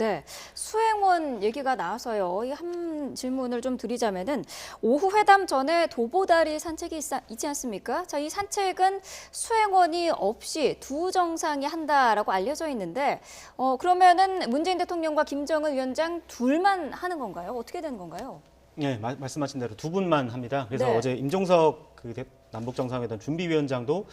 네, 수행원 얘기가 나와서요. 이 한 질문을 좀 드리자면은 오후 회담 전에 도보다리 산책이 있지 않습니까? 자, 이 산책은 수행원이 없이 두 정상이 한다라고 알려져 있는데, 그러면은 문재인 대통령과 김정은 위원장 둘만 하는 건가요? 어떻게 되는 건가요? 네, 말씀하신 대로 두 분만 합니다. 그래서 네. 어제 임종석 남북 정상회담 준비위원장도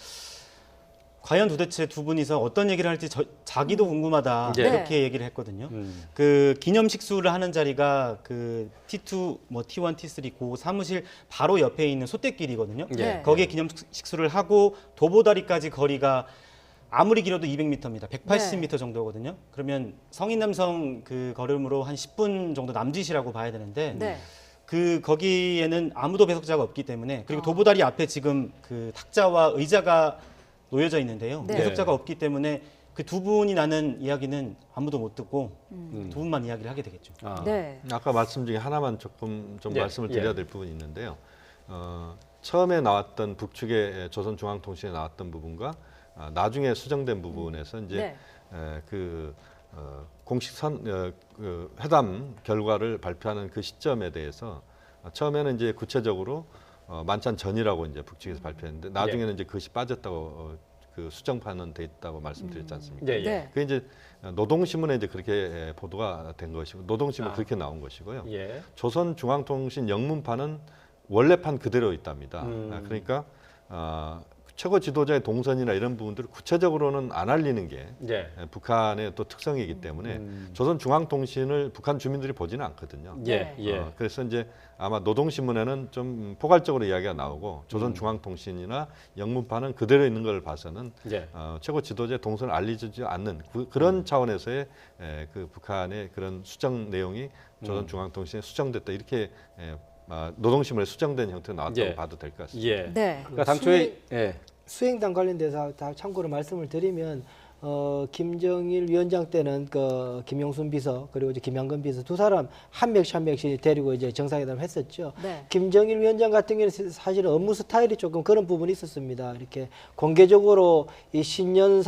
과연 도대체 두 분이서 어떤 얘기를 할지 자기도 궁금하다 네. 이렇게 얘기를 했거든요. 그 기념 식수를 하는 자리가 그 T2, 뭐 T1, T3 그 사무실 바로 옆에 있는 소떼길이거든요. 네. 거기에 기념 식수를 하고 도보다리까지 거리가 아무리 길어도 200m입니다. 180m 정도거든요. 그러면 성인 남성 그 걸음으로 한 10분 정도 남짓이라고 봐야 되는데 네. 거기에는 아무도 배석자가 없기 때문에 그리고 도보다리 앞에 지금 그 탁자와 의자가 놓여져 있는데요. 네. 배석자가 없기 때문에 그 두 분이 나는 이야기는 아무도 못 듣고 두 분만 이야기를 하게 되겠죠. 네. 아까 말씀 중에 하나만 조금 좀 예, 말씀을 드려야 될 부분이 있는데요. 처음에 나왔던 북측의 조선중앙통신에 나왔던 부분과 나중에 수정된 부분에서 이제 네. 공식 그 회담 결과를 발표하는 그 시점에 대해서 처음에는 이제 구체적으로 만찬 전이라고 이제 북측에서 발표했는데 나중에는 이제 그것이 빠졌다고 그 수정판은 돼 있다고 말씀드렸지 않습니까? 예, 예. 네. 그 이제 노동신문에 이제 그렇게 보도가 된 것이고 노동신문 그렇게 나온 것이고요. 예. 조선중앙통신 영문판은 원래판 그대로 있답니다. 그러니까 최고 지도자의 동선이나 이런 부분들을 구체적으로는 안 알리는 게 예. 북한의 또 특성이기 때문에 조선중앙통신을 북한 주민들이 보지는 않거든요. 예. 예. 그래서 이제 아마 노동신문에는 좀 포괄적으로 이야기가 나오고 조선중앙통신이나 영문판은 그대로 있는 걸 봐서는 예. 최고 지도자의 동선을 알리지 않는 그런 차원에서의 그 북한의 그런 수정 내용이 조선중앙통신에 수정됐다 이렇게 노동신문에 수정된 형태로 나왔다고 예. 봐도 될 것 같습니다. 예. 네. 그러니까 당초에 수행단 관련돼서 다 참고로 말씀을 드리면 김정일 위원장 때는 그 김용순 비서 그리고 이제 김양근 비서 두 사람 한 명씩 데리고 이제 정상회담을 했었죠. 네. 김정일 위원장 같은 경우는 사실은 업무 스타일이 조금 그런 부분이 있었습니다. 이렇게 공개적으로 이 신년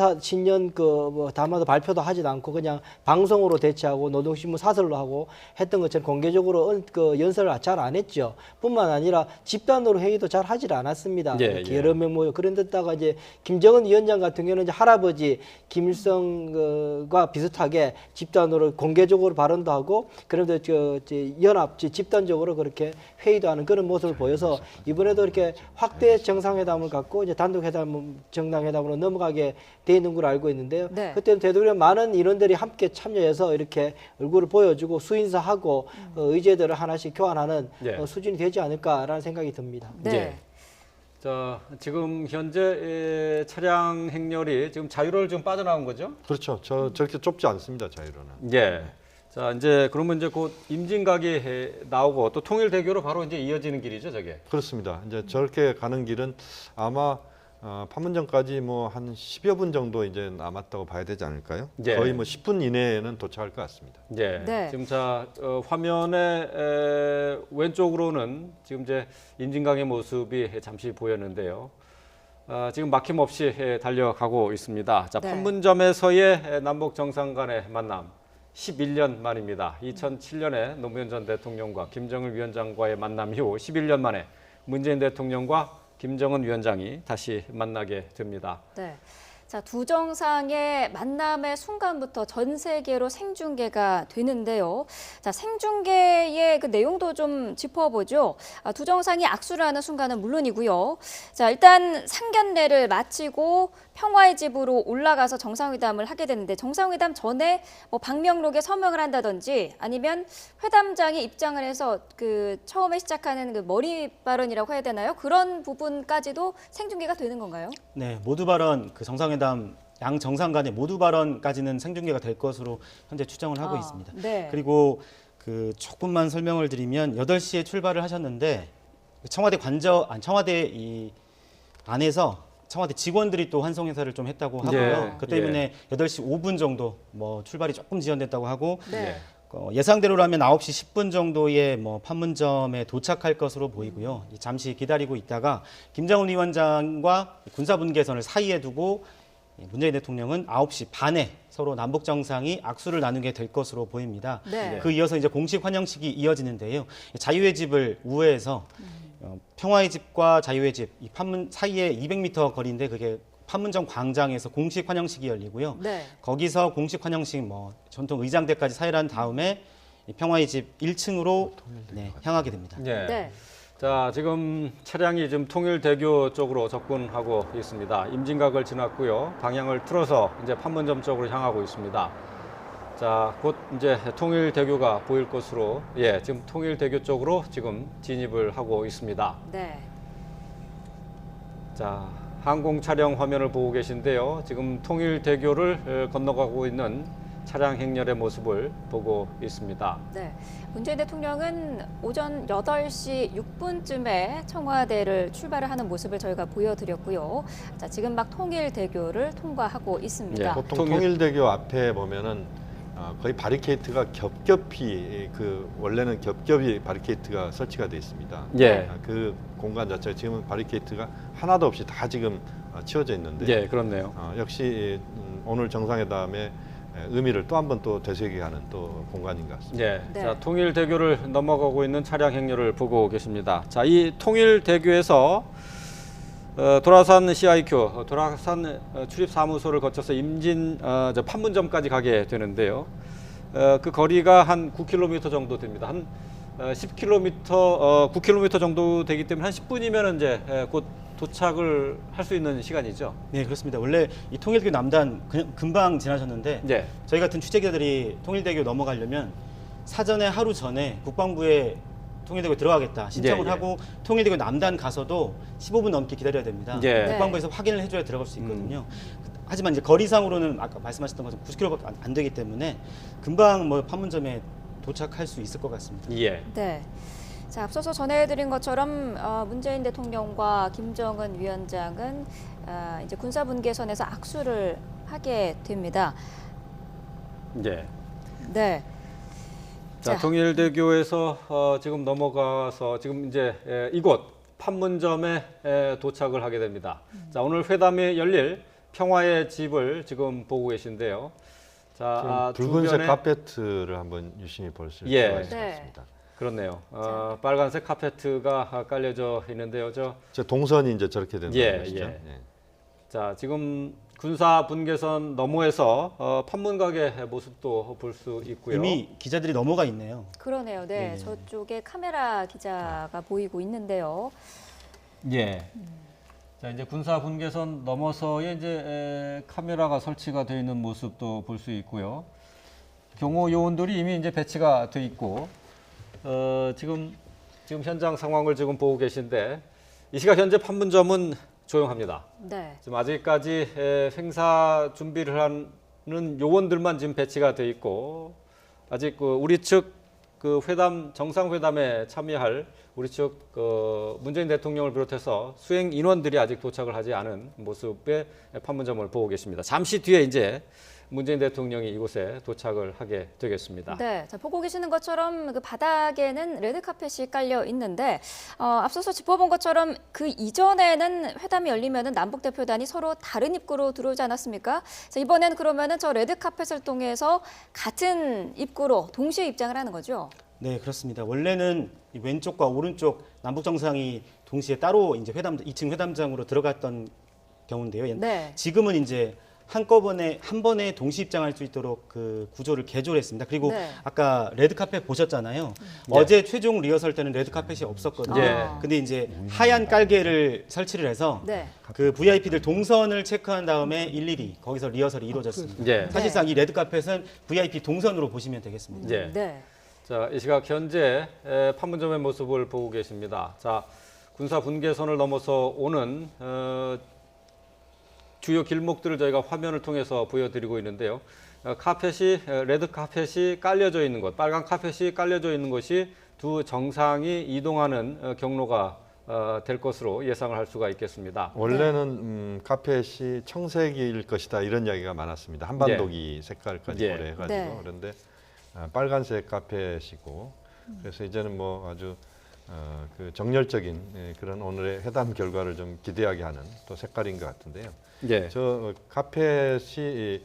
그 뭐 담화도 발표도 하지도 않고 그냥 방송으로 대체하고 노동신문 사설로 하고 했던 것처럼 공개적으로 그 연설을 잘 안 했죠. 뿐만 아니라 집단으로 회의도 잘 하질 않았습니다. 예, 이렇게 예. 여러 명 모여 그런 데다가 이제 김정은 위원장 같은 경우는 이제 할아버지 김일성과 비슷하게 집단으로 공개적으로 발언도 하고 그런데 연합 집단적으로 그렇게 회의도 하는 그런 모습을 보여서 이번에도 이렇게 확대 정상회담을 갖고 이제 단독 정상회담으로 넘어가게 돼 있는 걸 알고 있는데요. 네. 그때는 되도록 많은 인원들이 함께 참여해서 이렇게 얼굴을 보여주고 수인사하고 의제들을 하나씩 교환하는 예. 수준이 되지 않을까라는 생각이 듭니다. 네. 예. 자, 지금 현재 차량 행렬이 지금 자유로를 좀 빠져나온 거죠? 그렇죠. 저렇게 좁지 않습니다. 자유로는. 예. 자, 이제 그러면 이제 곧 임진각이 나오고 또 통일대교로 바로 이제 이어지는 길이죠, 저게. 그렇습니다. 이제 저렇게 가는 길은 아마 판문점까지 뭐 한 10여 분 정도 이제 남았다고 봐야 되지 않을까요? 예. 거의 뭐 10분 이내에는 도착할 것 같습니다. 예. 네. 지금 자 화면의 왼쪽으로는 지금 이제 임진각의 모습이 잠시 보였는데요. 지금 막힘없이 달려가고 있습니다. 자, 네. 판문점에서의 남북 정상 간의 만남 11년 만입니다. 2007년에 노무현 전 대통령과 김정일 위원장과의 만남 이후 11년 만에 문재인 대통령과 김정은 위원장이 다시 만나게 됩니다. 네. 자, 두 정상의 만남의 순간부터 전 세계로 생중계가 되는데요. 자, 생중계의 그 내용도 좀 짚어보죠. 두 정상이 악수를 하는 순간은 물론이고요. 자, 일단 상견례를 마치고 평화의 집으로 올라가서 정상회담을 하게 되는데 정상회담 전에 뭐 방명록에 서명을 한다든지 아니면 회담장에 입장을 해서 그 처음에 시작하는 그 머리 발언이라고 해야 되나요? 그런 부분까지도 생중계가 되는 건가요? 네, 모두 발언 그 정상회담 양 정상 간의 모두 발언까지는 생중계가 될 것으로 현재 추정을 하고 있습니다. 네. 그리고 그 조금만 설명을 드리면 8시에 출발을 하셨는데 청와대 이 안에서 청와대 직원들이 또 환송 행사를 좀 했다고 하고요. 예, 그 때문에 8시 5분 정도 뭐 출발이 조금 지연됐다고 하고 네. 예상대로라면 9시 10분 정도에 뭐 판문점에 도착할 것으로 보이고요. 잠시 기다리고 있다가 김정은 위원장과 군사분계선을 사이에 두고 문재인 대통령은 9시 반에 서로 남북 정상이 악수를 나누게 될 것으로 보입니다. 네. 그 이어서 이제 공식 환영식이 이어지는데요. 자유의 집을 우회해서 평화의 집과 자유의 집 이 판문 사이에 200m 거리인데 그게 판문점 광장에서 공식 환영식이 열리고요. 네. 거기서 공식 환영식 뭐 전통 의장대까지 사일한 다음에 이 평화의 집 1층으로 향하게 됩니다. 예. 네. 자, 지금 차량이 지금 통일대교 쪽으로 접근하고 있습니다. 임진각을 지났고요. 방향을 틀어서 이제 판문점 쪽으로 향하고 있습니다. 자, 곧 이제 통일대교가 보일 것으로 지금 통일대교 쪽으로 지금 진입을 하고 있습니다. 네. 자, 항공 차량 화면을 보고 계신데요. 지금 통일대교를 건너가고 있는 차량 행렬의 모습을 보고 있습니다. 네. 문재인 대통령은 오전 8시 6분쯤에 청와대를 출발을 하는 모습을 저희가 보여드렸고요. 자, 지금 막 통일대교를 통과하고 있습니다. 예. 보통 통일대교 앞에 보면은 거의 바리케이트가 겹겹이 원래는 겹겹이 바리케이트가 설치가 되어 있습니다. 예. 그 공간 자체가 지금은 바리케이트가 하나도 없이 다 지금 치워져 있는데 예, 그렇네요. 역시 오늘 정상회담의 의미를 또 한 번 또 되새기하는 또 공간인 것 같습니다. 예. 네. 자, 통일대교를 넘어가고 있는 차량 행렬을 보고 계십니다. 자, 이 통일대교에서 도라산 CIQ, 도라산 출입사무소를 거쳐서 판문점까지 가게 되는데요. 그 거리가 한 9km 정도 됩니다. 한 10km, 9km 정도 되기 때문에 한 10분이면 이제 곧 도착을 할 수 있는 시간이죠. 네, 그렇습니다. 원래 이 통일대교 남단 그냥 금방 지나셨는데 예. 저희 같은 취재기자들이 통일대교 넘어가려면 사전에 하루 전에 국방부에 통일대교 들어가겠다 신청을 예. 하고 통일대교 남단 가서도 15분 넘게 기다려야 됩니다. 예. 국방부에서 확인을 해줘야 들어갈 수 있거든요. 하지만 이제 거리상으로는 아까 말씀하셨던 것처럼 90km밖에 안 되기 때문에 금방 뭐 판문점에 도착할 수 있을 것 같습니다. 예. 네. 자, 앞서서 전해드린 것처럼 문재인 대통령과 김정은 위원장은 이제 군사분계선에서 악수를 하게 됩니다. 예. 네. 자, 통일대교에서 지금 넘어가서 지금 이제 이곳 판문점에 도착을 하게 됩니다. 자, 오늘 회담이 열릴 평화의 집을 지금 보고 계신데요. 자, 붉은색 주변에 카페트를 한번 유심히 볼 수 예. 있을 것 네. 같습니다. 그렇네요. 빨간색 카페트가 깔려져 있는데요. 저 동선이 이제 저렇게 된다는 예, 것이죠. 예. 자, 지금 군사 분계선 너머에서 판문각의 모습도 볼 수 있고요. 이미 기자들이 넘어가 있네요. 그러네요. 네. 저쪽에 카메라 기자가 보이고 있는데요. 예. 자, 이제 군사 분계선 넘어서에 이제 카메라가 설치가 되어 있는 모습도 볼 수 있고요. 경호 요원들이 이미 이제 배치가 돼 있고, 지금 현장 상황을 지금 보고 계신데, 이 시각 현재 판문점은 조용합니다. 네. 지금 아직까지 행사 준비를 하는 요원들만 지금 배치가 돼 있고, 아직 우리 측 회담 정상회담에 참여할 우리 측 문재인 대통령을 비롯해서 수행 인원들이 아직 도착을 하지 않은 모습의 판문점을 보고 계십니다. 잠시 뒤에 이제 문재인 대통령이 이곳에 도착을 하게 되겠습니다. 네, 자, 보고 계시는 것처럼 그 바닥에는 레드카펫이 깔려 있는데 앞서서 짚어본 것처럼 그 이전에는 회담이 열리면은 남북 대표단이 서로 다른 입구로 들어오지 않았습니까? 자, 이번엔 그러면은 저 레드카펫을 통해서 같은 입구로 동시에 입장을 하는 거죠? 네, 그렇습니다. 원래는 이 왼쪽과 오른쪽 남북 정상이 동시에 따로 이제 2층 회담장으로 들어갔던 경우인데요. 네. 지금은 이제 한꺼번에 한 번에 동시 입장할 수 있도록 그 구조를 개조를 했습니다. 그리고 네. 아까 레드카펫 보셨잖아요. 네. 어제 최종 리허설 때는 레드카펫이 없었거든요. 예. 근데 이제 하얀 깔개를 설치를 해서 네. 그 VIP들 동선을 체크한 다음에 일일이 거기서 리허설이 이루어졌습니다. 예. 사실상 이 레드카펫은 VIP 동선으로 보시면 되겠습니다. 예. 네. 자, 이 시각 현재 판문점의 모습을 보고 계십니다. 자, 군사 분계선을 넘어서 오는 주요 길목들을 저희가 화면을 통해서 보여드리고 있는데요. 레드 카펫이 깔려져 있는 곳, 빨간 카펫이 깔려져 있는 곳이 두 정상이 이동하는 경로가 될 것으로 예상을 할 수가 있겠습니다. 원래는 카펫이 청색일 것이다 이런 이야기가 많았습니다. 한반도기 색깔까지 예. 고려해가지고 네. 그런데 빨간색 카펫이고 그래서 이제는 뭐 아주 그 정열적인 그런 오늘의 회담 결과를 좀 기대하게 하는 또 색깔인 것 같은데요. 예. 저 카펫이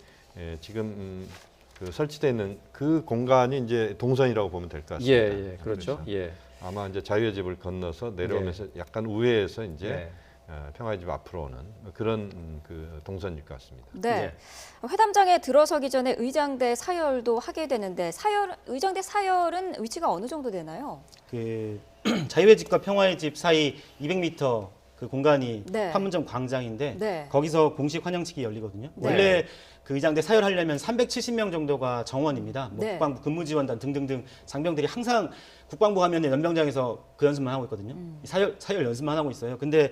지금 그 설치되어 있는 그 공간이 이제 동선이라고 보면 될 것 예, 같습니다. 예, 그렇죠. 그래서 예. 아마 이제 자유의 집을 건너서 내려오면서 약간 우회해서 이제 예. 평화의 집 앞으로 오는 그런 그 동선일 것 같습니다. 네. 회담장에 들어서기 전에 의장대 사열도 하게 되는데 의장대 사열은 위치가 어느 정도 되나요? 그 자유의 집과 평화의 집 사이 200m 그 공간이 네. 판문점 광장인데 네. 거기서 공식 환영식이 열리거든요. 네. 원래 그 의장대 사열하려면 370명 정도가 정원입니다. 뭐 네. 국방부 근무지원단 등등등 장병들이 항상 국방부 하면 연병장에서 그 연습만 하고 있거든요. 사열 연습만 하고 있어요. 근데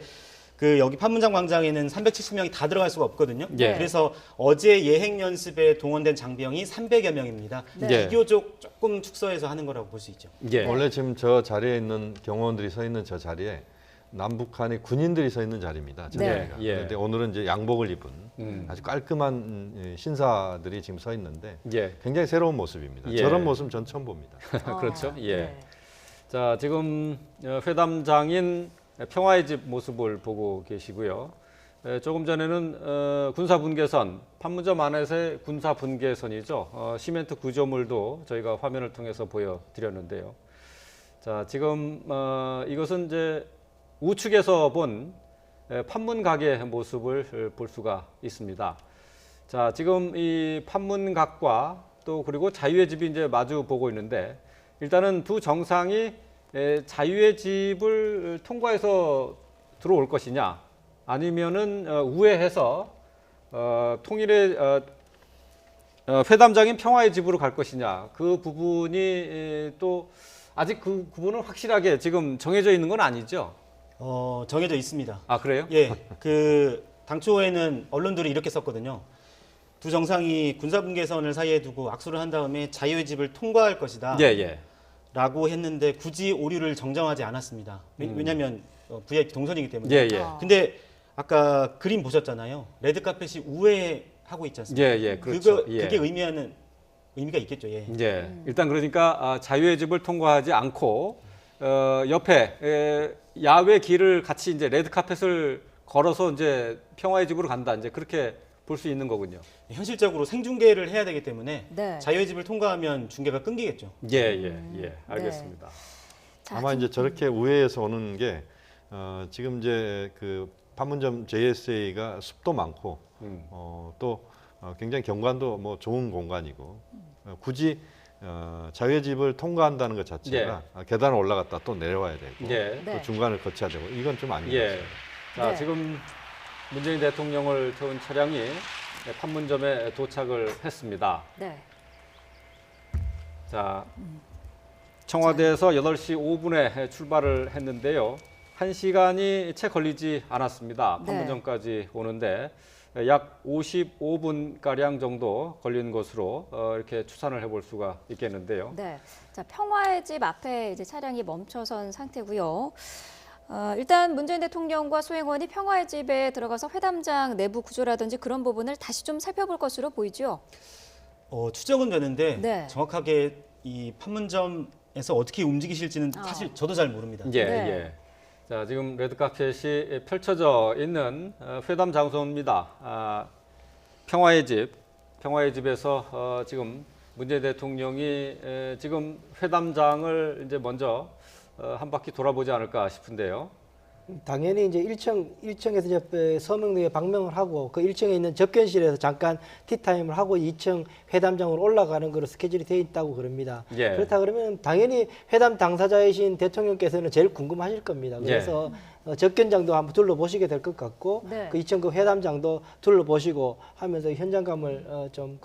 그 여기 판문점 광장에는 370명이 다 들어갈 수가 없거든요. 예. 그래서 어제 예행 연습에 동원된 장병이 300여 명입니다. 네. 예. 비교적 조금 축소해서 하는 거라고 볼 수 있죠. 예. 원래 지금 저 자리에 있는 경호원들이 서 있는 저 자리에 남북한의 군인들이 서 있는 자리입니다. 저 네. 자리가. 예. 그런데 오늘은 이제 양복을 입은 아주 깔끔한 신사들이 지금 서 있는데 예. 굉장히 새로운 모습입니다. 예. 저런 모습 전 처음 봅니다. 그렇죠. 예. 네. 자, 지금 회담장인 평화의 집 모습을 보고 계시고요. 조금 전에는 군사 분계선, 판문점 안에서의 군사 분계선이죠. 시멘트 구조물도 저희가 화면을 통해서 보여드렸는데요. 자, 지금 이것은 이제 우측에서 본 판문각의 모습을 볼 수가 있습니다. 자, 지금 이 판문각과 또 그리고 자유의 집이 이제 마주 보고 있는데 일단은 두 정상이 자유의 집을 통과해서 들어올 것이냐 아니면은 우회해서 통일의 회담장인 평화의 집으로 갈 것이냐 그 부분이 또 아직 그 부분은 확실하게 지금 정해져 있는 건 아니죠. 정해져 있습니다. 아 그래요? 예, 그 당초에는 언론들이 이렇게 썼거든요. 두 정상이 군사분계선을 사이에 두고 악수를 한 다음에 자유의 집을 통과할 것이다. 예, 예. 라고 했는데 굳이 오류를 정정하지 않았습니다. 왜냐하면 VIP 동선이기 때문에. 예, 예. 근데 아까 그림 보셨잖아요. 레드카펫이 우회하고 있지 않습니까? 예, 예. 그렇죠. 예. 그게 의미가 있겠죠. 예. 예. 일단 그러니까 자유의 집을 통과하지 않고 옆에 야외 길을 같이 이제 레드 카펫을 걸어서 이제 평화의 집으로 간다. 이제 그렇게 볼 수 있는 거군요. 현실적으로 생중계를 해야 되기 때문에 네. 자유의 집을 통과하면 중계가 끊기겠죠. 예, 예, 예. 알겠습니다. 자, 아마 이제 저렇게 우회해서 오는 게 지금 이제 그 판문점 JSA가 숲도 많고 또 굉장히 경관도 뭐 좋은 공간이고 굳이 자유의 집을 통과한다는 것 자체가 계단을 올라갔다 또 내려와야 되고 예. 네. 또 중간을 거쳐야 되고 이건 좀 아닌 것 예. 같습니다. 자, 네. 지금 문재인 대통령을 태운 차량이 판문점에 도착을 했습니다. 네. 자, 청와대에서 8시 5분에 출발을 했는데요. 1시간이 채 걸리지 않았습니다. 네. 판문점까지 오는데 약 55분가량 정도 걸린 것으로 이렇게 추산을 해볼 수가 있겠는데요. 네. 자, 평화의 집 앞에 이제 차량이 멈춰선 상태고요. 일단 문재인 대통령과 소행원이 평화의 집에 들어가서 회담장 내부 구조라든지 그런 부분을 다시 좀 살펴볼 것으로 보이죠. 추정은 되는데 네. 정확하게 이 판문점에서 어떻게 움직이실지는 사실 저도 잘 모릅니다. 예, 네. 예. 자, 지금 레드카펫이 펼쳐져 있는 회담 장소입니다. 평화의 집에서 지금 문재인 대통령이 지금 회담장을 이제 먼저 한 바퀴 돌아보지 않을까 싶은데요. 당연히 이제 1층에서 이제 서명동에 방명을 하고 그 1층에 있는 접견실에서 잠깐 티타임을 하고 2층 회담장으로 올라가는 거로 스케줄이 되어 있다고 그럽니다. 예. 그렇다 그러면 당연히 회담 당사자이신 대통령께서는 제일 궁금하실 겁니다. 그래서 접견장도 한번 둘러보시게 될 것 같고 네. 그 2층 그 회담장도 둘러보시고 하면서 현장감을 좀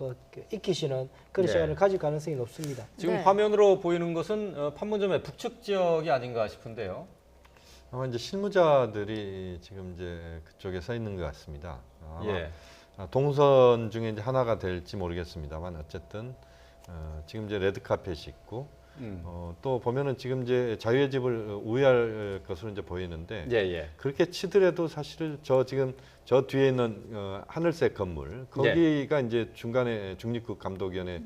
익히시는 그런 네. 시간을 가질 가능성이 높습니다. 지금 네. 화면으로 보이는 것은 판문점의 북측 지역이 아닌가 싶은데요. 아마 이제 실무자들이 지금 이제 그쪽에 서 있는 것 같습니다. 아마 예. 동선 중에 이제 하나가 될지 모르겠습니다만 어쨌든 지금 이제 레드 카펫이 있고 또 보면은 지금 이제 자유의 집을 우회할 것으로 이제 보이는데 예, 예. 그렇게 치더라도 사실 저 지금 저 뒤에 있는 하늘색 건물 거기가 이제 중간에 중립국 감독위원회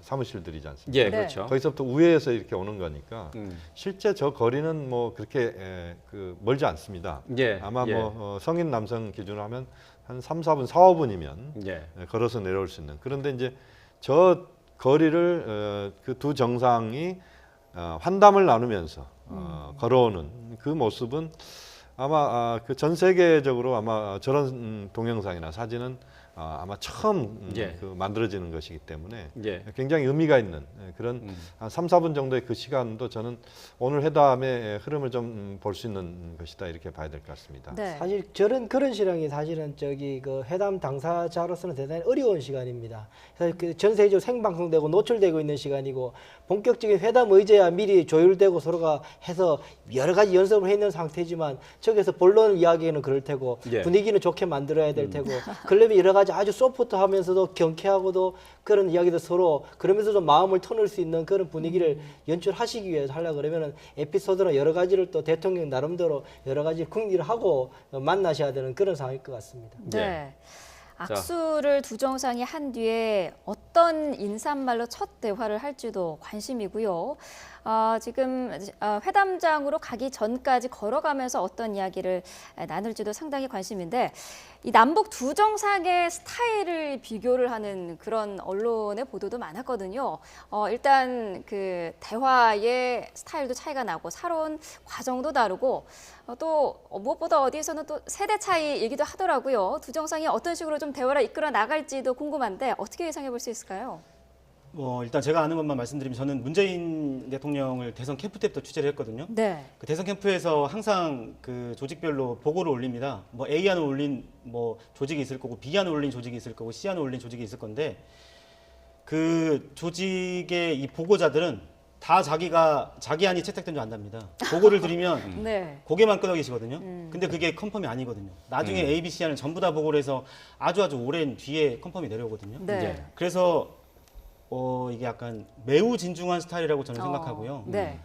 사무실들이지 않습니까? 예, 네. 그렇죠. 거기서부터 우회해서 이렇게 오는 거니까 음. 실제 저 거리는 뭐 그렇게 멀지 않습니다. 예, 아마 예. 뭐 성인 남성 기준으로 하면 한 3, 4분, 4, 5분이면 예. 걸어서 내려올 수 있는. 그런데 이제 저 거리를 그 두 정상이 환담을 나누면서 걸어오는 그 모습은 아마 그 전 세계적으로 아마 저런 동영상이나 사진은 아마 처음 예. 그 만들어지는 것이기 때문에 예. 굉장히 의미가 있는 그런 한 3, 4분 정도의 그 시간도 저는 오늘 회담의 흐름을 좀 볼 수 있는 것이다 이렇게 봐야 될 것 같습니다. 네. 사실 그런 시간이 사실은 저기 그 회담 당사자로서는 대단히 어려운 시간입니다. 그래서 그 전 세계적으로 생방송되고 노출되고 있는 시간이고 본격적인 회담 의제야 미리 조율되고 서로가 해서 여러 가지 연습을 해 있는 상태지만 저기서 본론 이야기는 그럴 테고 예. 분위기는 좋게 만들어야 될 테고 그러면 여러 가지 아주 소프트하면서도 경쾌하고도 그런 이야기도 서로 그러면서도 마음을 터놓을 수 있는 그런 분위기를 연출하시기 위해서 하려 그러면은 에피소드나 여러 가지를 또 대통령 나름대로 여러 가지 궁리를 하고 만나셔야 되는 그런 상황일 것 같습니다. 네. 악수를 두 정상이 한 뒤에 어떤 인사말로 첫 대화를 할지도 관심이고요. 지금 회담장으로 가기 전까지 걸어가면서 어떤 이야기를 나눌지도 상당히 관심인데 이 남북 두 정상의 스타일을 비교를 하는 그런 언론의 보도도 많았거든요. 일단 그 대화의 스타일도 차이가 나고 살아온 과정도 다르고 또 무엇보다 어디에서는 또 세대 차이이기도 하더라고요. 두 정상이 어떤 식으로 좀 대화를 이끌어 나갈지도 궁금한데 어떻게 예상해 볼 수 있을까요? 일단 제가 아는 것만 말씀드리면 저는 문재인 대통령을 대선 캠프 때부터 취재를 했거든요. 네. 그 대선 캠프에서 항상 그 조직별로 보고를 올립니다. 뭐 A안을 올린 뭐 조직이 있을 거고 B안을 올린 조직이 있을 거고 C안을 올린 조직이 있을 건데 그 조직의 이 보고자들은 다 자기 안이 채택된 줄 안답니다. 보고를 드리면 네. 고개만 끄덕이시거든요. 근데 그게 컨펌이 아니거든요. 나중에 A, B, C안을 전부 다 보고를 해서 아주 오랜 뒤에 컨펌이 내려오거든요. 네. 예. 그래서 이게 약간 매우 진중한 스타일이라고 저는 생각하고요. 네.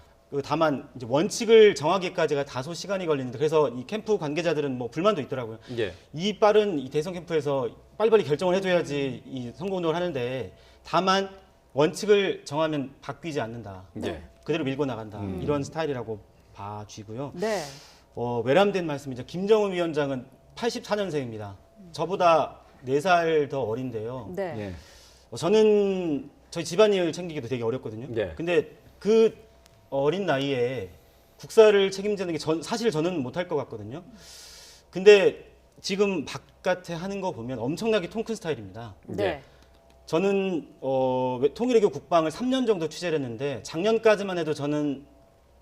다만 이제 원칙을 정하기까지가 다소 시간이 걸리는데 그래서 이 캠프 관계자들은 뭐 불만도 있더라고요. 예. 이 빠른 이 대선 캠프에서 빨리빨리 결정을 해줘야지 이 선거운동을 하는데 다만 원칙을 정하면 바뀌지 않는다. 네. 그대로 밀고 나간다. 이런 스타일이라고 봐주고요. 네. 외람된 말씀이죠. 김정은 위원장은 84년생입니다. 저보다 4살 더 어린데요. 네. 예. 저는 저희 집안일 챙기기도 되게 어렵거든요. 예. 근데 그 어린 나이에 국사를 책임지는 게 사실 저는 못할 것 같거든요. 근데 지금 바깥에 하는 거 보면 엄청나게 통 큰 스타일입니다. 네. 저는 통일외교 국방을 3년 정도 취재를 했는데 작년까지만 해도 저는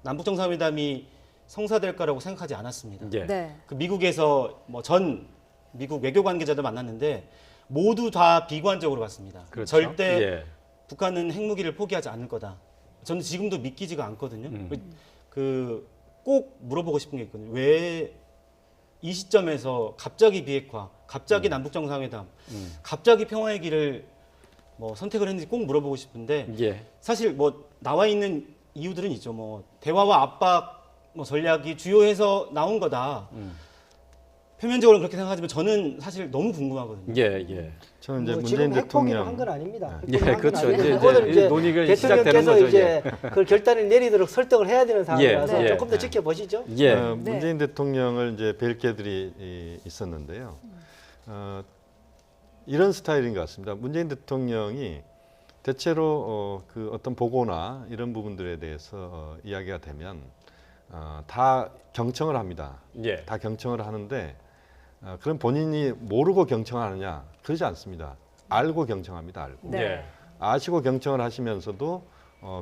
남북정상회담이 성사될 거라고 생각하지 않았습니다. 예. 네. 그 미국에서 전 미국 외교 관계자들 만났는데 모두 다 비관적으로 봤습니다. 그렇죠. 절대 예. 북한은 핵무기를 포기하지 않을 거다. 저는 지금도 믿기지가 않거든요. 꼭 물어보고 싶은 게 있거든요. 왜 이 시점에서 갑자기 비핵화, 갑자기 남북 정상회담, 갑자기 평화의 길을 선택을 했는지 꼭 물어보고 싶은데 예. 사실 나와 있는 이유들은 있죠. 대화와 압박 전략이 주요해서 나온 거다. 표면적으로 그렇게 생각하지만 저는 사실 너무 궁금하거든요. 예. 예. 저는 이제 지금 문재인 핵포기를 대통령 한 건 아닙니다. 예, 핵포기를 한건 그렇죠. 아니고 이제 오늘 이제 논의가 시작되는 대통령께서 거죠, 이제 그 결단을 내리도록 설득을 해야 되는 상황이라서 예, 조금 더 예. 지켜보시죠. 예. 문재인 대통령을 이제 뵐 기회들이 있었는데요. 이런 스타일인 것 같습니다. 문재인 대통령이 대체로 그 어떤 보고나 이런 부분들에 대해서 이야기가 되면 다 경청을 합니다. 예. 다 경청을 하는데 그럼 본인이 모르고 경청하느냐? 그러지 않습니다. 알고 경청합니다. 알고. 네. 예. 아시고 경청을 하시면서도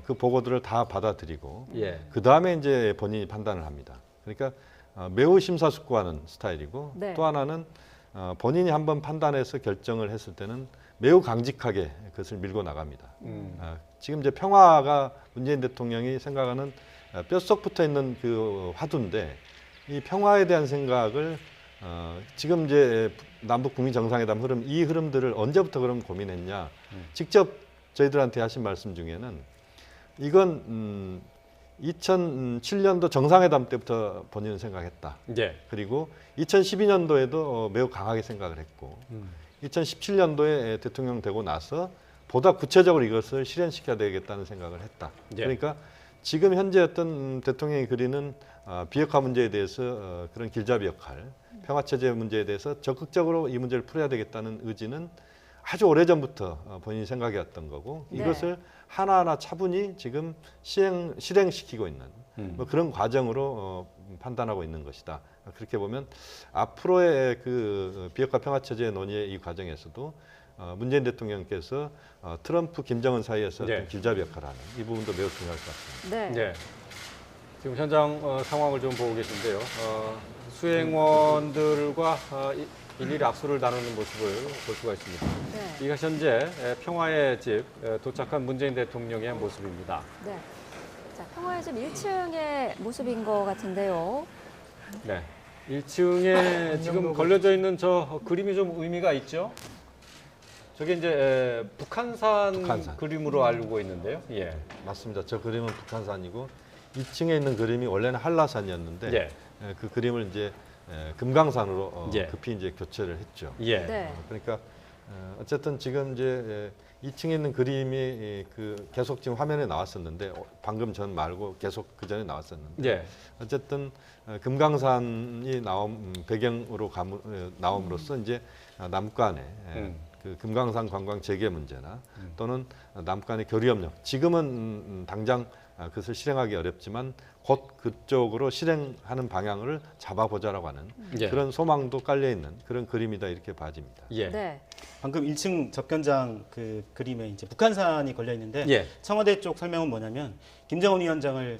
그 보고들을 다 받아들이고 예. 그 다음에 이제 본인이 판단을 합니다. 그러니까 매우 심사숙고하는 스타일이고 네. 또 하나는 본인이 한번 판단해서 결정을 했을 때는 매우 강직하게 그것을 밀고 나갑니다. 지금 이제 평화가 문재인 대통령이 생각하는 뼛속 붙어 있는 그 화두인데 이 평화에 대한 생각을 지금 이제 남북 북미 정상회담 흐름 이 흐름들을 언제부터 그럼 고민했냐? 직접 저희들한테 하신 말씀 중에는 이건 2007년도 정상회담 때부터 본인은 생각했다. 예. 그리고 2012년도에도 매우 강하게 생각을 했고 2017년도에 대통령 되고 나서 보다 구체적으로 이것을 실현시켜야 되겠다는 생각을 했다. 예. 그러니까 지금 현재 어떤 대통령이 그리는 비핵화 문제에 대해서 그런 길잡이 역할, 평화체제 문제에 대해서 적극적으로 이 문제를 풀어야 되겠다는 의지는 아주 오래전부터 본인이 생각해왔던 거고 네. 이것을 하나하나 차분히 지금 실행시키고 있는 뭐 그런 과정으로 판단하고 있는 것이다. 그렇게 보면 앞으로의 그 비핵화 평화체제 논의의 이 과정에서도 문재인 대통령께서 트럼프, 김정은 사이에서 네. 어떤 길잡이 역할을 하는 이 부분도 매우 중요할 것 같습니다. 네. 예. 지금 현장 상황을 좀 보고 계신데요. 수행원들과 일일이 악수를 나누는 모습을 볼 수가 있습니다. 네. 이가 현재 평화의 집 도착한 문재인 대통령의 모습입니다. 네. 자, 평화의 집 1층의 모습인 것 같은데요. 네. 1층에 지금 걸려져 있는 저 그림이 좀 의미가 있죠? 저게 이제 북한산 그림으로 알고 있는데요. 예. 맞습니다. 저 그림은 북한산이고 2층에 있는 그림이 원래는 한라산이었는데 예. 그 그림을 이제 금강산으로 예. 급히 이제 교체를 했죠. 예. 네. 그러니까 어쨌든 지금 이제 2층에 있는 그림이 그 계속 지금 화면에 나왔었는데 방금 전 말고 계속 그 전에 나왔었는데 예. 어쨌든 금강산이 배경으로 나옴으로써 이제 남간에 그 금강산 관광 재개 문제나 또는 남간의 교류협력 지금은 당장 그것을 실행하기 어렵지만 곧 그쪽으로 실행하는 방향을 잡아보자라고 하는 예. 그런 소망도 깔려 있는 그런 그림이다 이렇게 봐집니다. 예. 네. 방금 1층 접견장 그 그림에 이제 북한산이 걸려 있는데 예. 청와대 쪽 설명은 뭐냐면 김정은 위원장을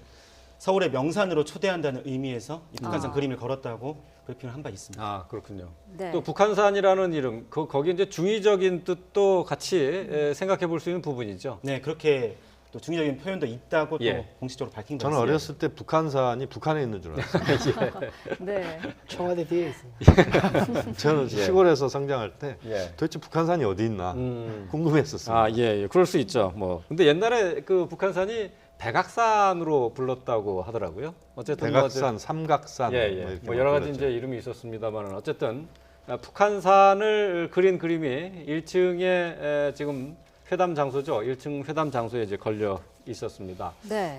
서울의 명산으로 초대한다는 의미에서 이 북한산 그림을 걸었다고 브리핑을 한 바 있습니다. 아, 그렇군요. 네. 또 북한산이라는 이름, 거기 이제 중의적인 뜻도 같이 생각해 볼 수 있는 부분이죠. 네, 그렇게 또 중의적인 표현도 있다고 예. 또 공식적으로 밝힌 바 저는 있습니다. 어렸을 때 북한산이 북한에 있는 줄 알았어요. 네. 청와대 뒤에 있습니다. 저는 시골에서 성장할 때 예. 도대체 북한산이 어디 있나 궁금했었어요. 아, 예, 예. 그럴 수 있죠. 뭐. 근데 옛날에 그 북한산이 백악산으로 불렀다고 하더라고요. 어쨌든 백악산, 삼각산, 예, 뭐 예. 이렇게 뭐 여러 가지 불렀죠. 이제 이름이 있었습니다만 어쨌든 북한산을 그린 그림이 1층에 지금 회담 장소죠. 1층 회담 장소에 이제 걸려 있었습니다. 네.